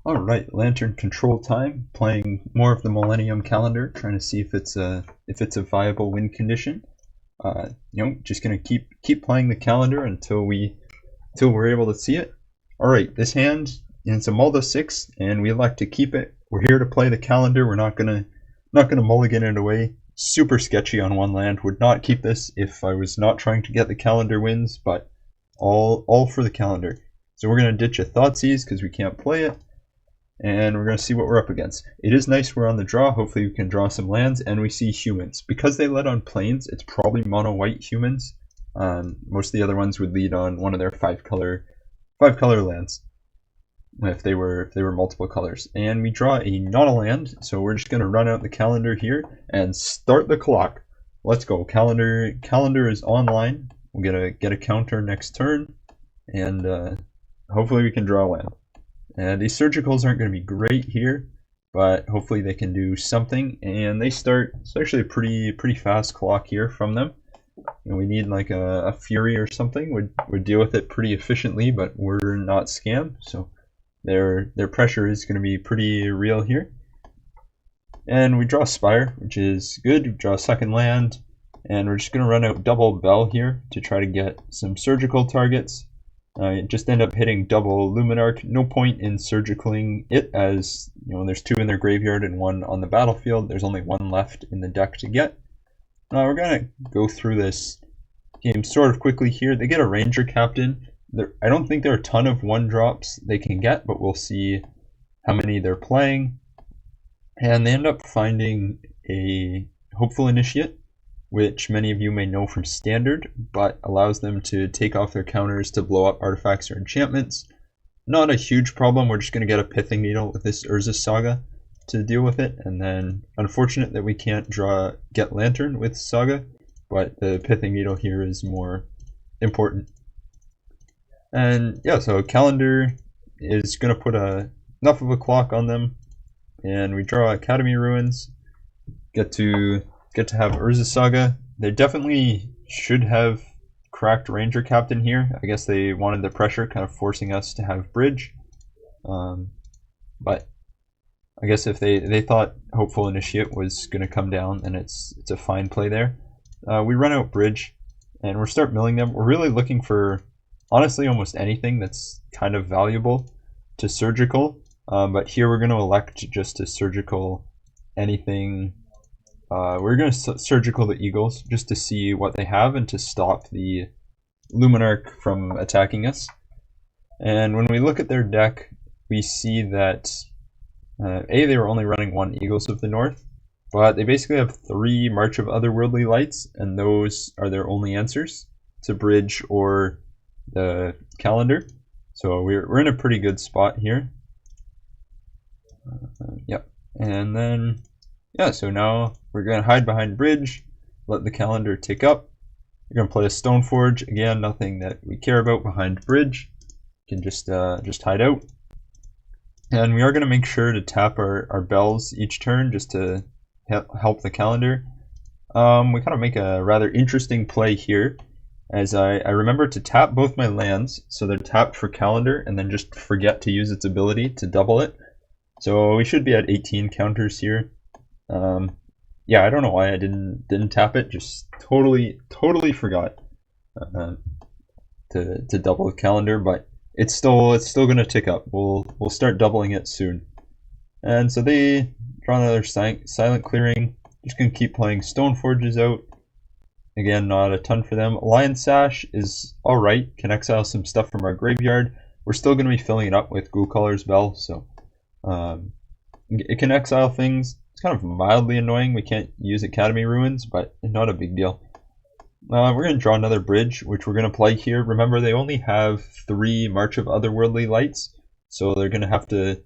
Alright, Lantern Control time, playing more of the Millennium Calendar, trying to see if it's a viable win condition. Just gonna keep playing the calendar until we're able to see it. Alright, this hand it's a Mulda 6 and we elect to keep it. We're here to play the calendar, we're not gonna mulligan it away. Super sketchy on one land, would not keep this if I was not trying to get the calendar wins, but all for the calendar. So we're gonna ditch a Thoughtseize because we can't play it. And we're going to see what we're up against. It is nice we're on the draw. Hopefully we can draw some lands, and we see humans. Because they led on plains, it's probably mono-white humans. Most of the other ones would lead on one of their five color lands if they were multiple colors. And we draw not a land, so we're just going to run out the calendar here and start the clock. Let's go. Calendar is online. We'll get a counter next turn, and hopefully we can draw a land. And these surgicals aren't going to be great here, but hopefully they can do something. And they start, it's actually a pretty fast clock here from them. And we need like a Fury or something would deal with it pretty efficiently, but we're not scam, so their pressure is going to be pretty real here. And we draw Spire, which is good. We draw a second land, and we're just going to run out double Bell here to try to get some surgical targets. Just end up hitting double Luminarch. No point in surgicaling it, as there's two in their graveyard and one on the battlefield. There's only one left in the deck to get. We're gonna go through this game sort of quickly here. They get a Ranger Captain. I don't think there are a ton of 1-drops they can get, but we'll see how many they're playing. And they end up finding a Hopeful Initiate, which many of you may know from Standard, but allows them to take off their counters to blow up artifacts or enchantments. Not a huge problem, we're just going to get a Pithing Needle with this Urza Saga to deal with it, and then unfortunate that we can't get Lantern with Saga, but the Pithing Needle here is more important. And yeah, so Calendar is going to put enough of a clock on them, and we draw Academy Ruins, get to have Urza Saga. They definitely should have cracked Ranger Captain here. I guess they wanted the pressure, kind of forcing us to have Bridge. But I guess if they thought Hopeful Initiate was going to come down, then it's a fine play there. We run out Bridge, and we'll start milling them. We're really looking for, honestly, almost anything that's kind of valuable to Surgical. But here we're going to elect just to Surgical anything. We're going to Surgical the Eagles just to see what they have and to stop the Luminarch from attacking us. And when we look at their deck, we see that they were only running 1 Eagles of the North, but they basically have 3 March of Otherworldly Lights, and those are their only answers to Bridge or the Calendar. So we're in a pretty good spot here. Yep, and then so now we're going to hide behind Bridge, let the Calendar tick up. We're going to play a Stoneforge. Again, nothing that we care about behind Bridge. You can just hide out. And we are going to make sure to tap our bells each turn just to help the Calendar. We kind of make a rather interesting play here, as I remember to tap both my lands, so they're tapped for Calendar, and then just forget to use its ability to double it. So we should be at 18 counters here. Yeah, I don't know why I didn't tap it. Just totally forgot to double the Calendar, but it's still gonna tick up. We'll start doubling it soon. And so they draw another Silent Clearing. Just gonna keep playing Stoneforges out. Again, not a ton for them. Lion Sash is alright. Can exile some stuff from our graveyard. We're still gonna be filling it up with Ghoulcaller's Bell, so it can exile things. It's kind of mildly annoying. We can't use Academy Ruins, but not a big deal. We're going to draw another Bridge, which we're going to play here. Remember, they only have 3 March of Otherworldly Lights, so they're going to have to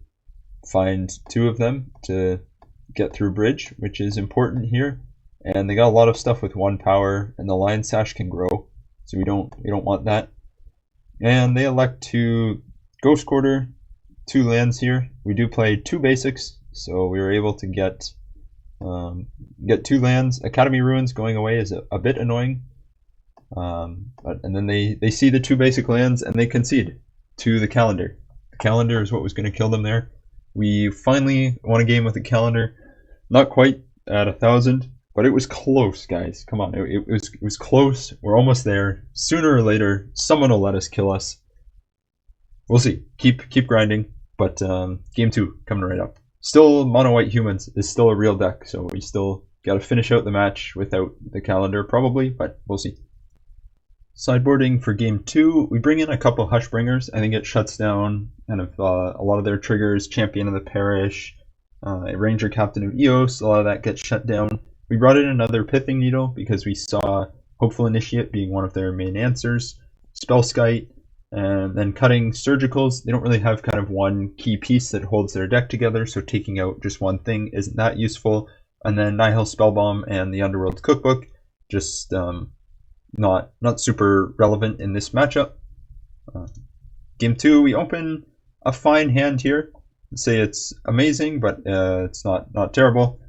find 2 of them to get through Bridge, which is important here. And they got a lot of stuff with 1 power, and the Lion Sash can grow, so we don't want that. And they elect to Ghost Quarter 2 lands here. We do play 2 basics, so we were able to get 2 lands. Academy Ruins going away is a bit annoying. And then they see the 2 basic lands and they concede to the Calendar. The Calendar is what was going to kill them there. We finally won a game with the calendar. Not quite at 1,000, but it was close, guys. Come on, it was close. We're almost there. Sooner or later, someone will let us kill us. We'll see. Keep grinding. But game 2 coming right up. Still, mono white humans is still a real deck, so we still got to finish out the match without the calendar probably, but we'll see. Sideboarding for game 2, we bring in a couple Hushbringers. I think it shuts down kind of a lot of their triggers. Champion of the Parish, Ranger Captain of Eos, a lot of that gets shut down. We brought in another Pithing Needle because we saw Hopeful Initiate being one of their main answers. Spellskite, and then cutting Surgicals. They don't really have kind of one key piece that holds their deck together, so taking out just one thing isn't that useful. And then Nihil Spellbomb and the Underworld Cookbook, just not super relevant in this matchup. Game 2, we open a fine hand here. I'd say it's amazing, but it's not terrible.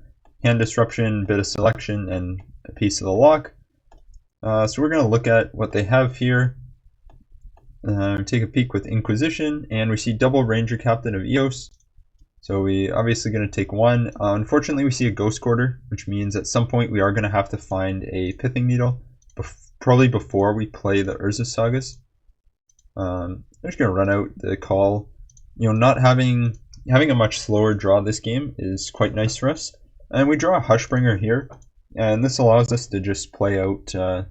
Hand Disruption, bit of Selection, and a piece of the lock. So we're going to look at what they have here. Take a peek with Inquisition, and we see double Ranger Captain of Eos. So we obviously going to take one. Unfortunately, we see a Ghost Quarter, which means at some point we are going to have to find a Pithing Needle, probably before we play the Urza Sagas. I'm just going to run out the call. You know, not having a much slower draw this game is quite nice for us. And we draw a Hushbringer here, and this allows us to just play out the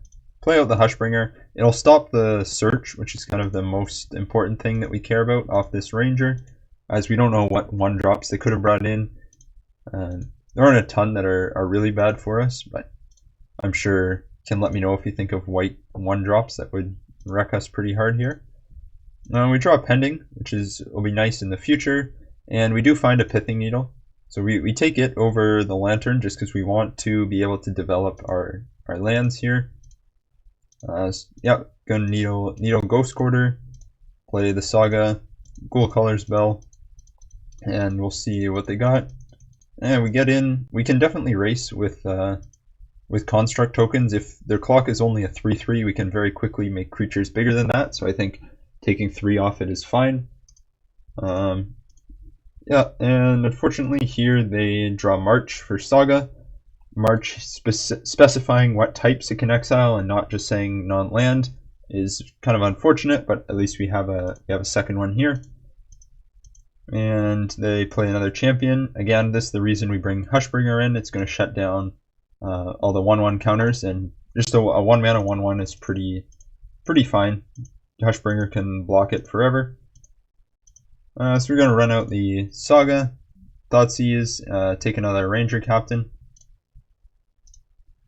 Hushbringer. It'll stop the search, which is kind of the most important thing that we care about off this Ranger, as we don't know what 1-drops they could have brought in. There aren't a ton that are really bad for us, but I'm sure you can let me know if you think of white 1-drops that would wreck us pretty hard here. We draw a Pending, which will be nice in the future, and we do find a Pithing Needle. So we take it over the Lantern just because we want to be able to develop our lands here. Gonna Needle Ghost Quarter, play the Saga, Ghoul Colors Bell, and we'll see what they got. And we get in. We can definitely race with Construct tokens. If their clock is only a 3/3, we can very quickly make creatures bigger than that. So I think taking 3 off it is fine. And unfortunately here they draw March for Saga. March specifying what types it can exile and not just saying non-land is kind of unfortunate, but at least we have a second one here. And they play another champion. Again, this is the reason we bring Hushbringer in. It's going to shut down all the 1/1 counters, and just a 1-mana 1/1 is pretty fine. Hushbringer can block it forever. So we're going to run out the Saga, Thoughtseize, take another Ranger Captain,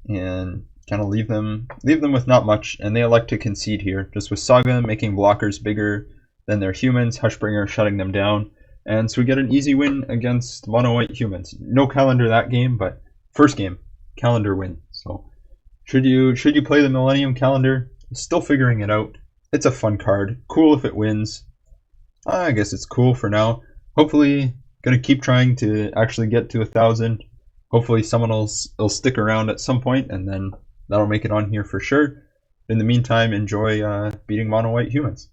and kind of leave them with not much, and they elect to concede here, just with Saga making blockers bigger than their humans, Hushbringer shutting them down, and so we get an easy win against mono white humans. No calendar that game, but first game, calendar win. So should you play the Millennium Calendar? Still figuring it out. It's a fun card. Cool if it wins. I guess it's cool for now. Hopefully, gonna keep trying to actually get to 1,000. Hopefully someone will stick around at some point, and then that'll make it on here for sure. In the meantime, enjoy beating mono white humans.